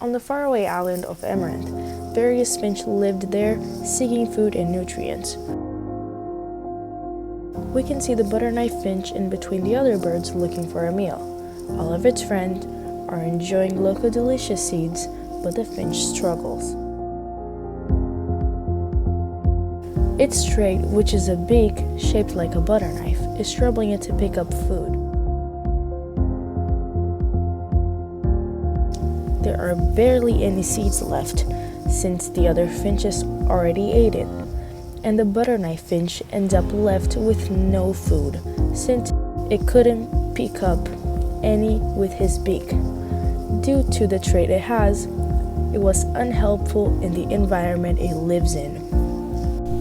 On the faraway island of Amaranth, various finch lived there, seeking food and nutrients. We can see the butterknife finch in between the other birds looking for a meal. All of its friends are enjoying local delicious seeds, but the finch struggles. Its trait, which is a beak shaped like a butter knife, is troubling it to pick up food. There are barely any seeds left, since the other finches already ate it, and the butter knife finch ends up left with no food, since it couldn't pick up any with his beak. Due to the trait it has, it was unhelpful in the environment it lives in.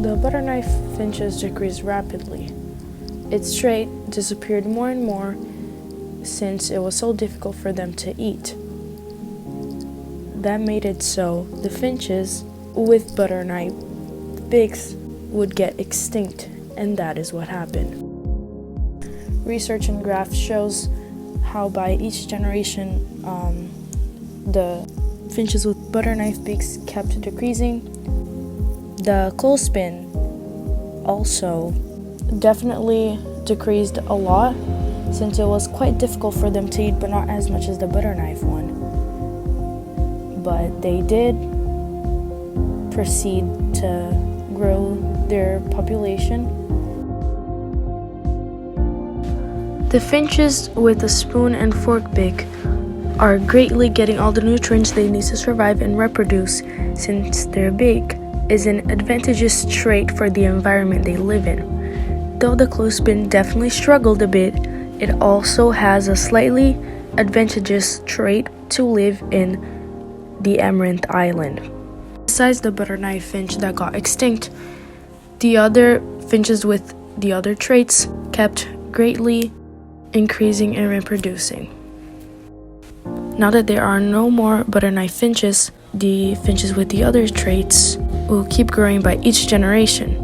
The butterknife finches decreased rapidly. Its trait disappeared more and more since it was so difficult for them to eat. That made it so the finches with butterknife beaks would get extinct, and that is what happened. Research and graphs shows how by each generation the finches with butterknife beaks kept decreasing. The clothespin also definitely decreased a lot since it was quite difficult for them to eat, but not as much as the butterknife one. But they did proceed to grow their population. The finches with a spoon and fork beak are greatly getting all the nutrients they need to survive and reproduce, since their beak is an advantageous trait for the environment they live in. Though the clothespin definitely struggled a bit, it also has a slightly advantageous trait to live in the Amaranth Island. Besides the butterknife finch that got extinct, the other finches with the other traits kept greatly increasing and reproducing. Now that there are no more butterknife finches, the finches with the other traits will keep growing by each generation.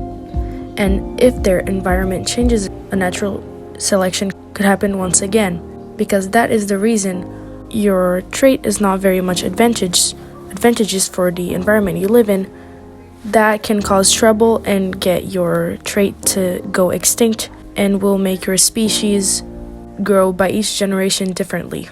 And if their environment changes, a natural selection could happen once again, because that is the reason your trait is not very much advantageous for the environment you live in. That can cause trouble and get your trait to go extinct, and will make your species grow by each generation differently.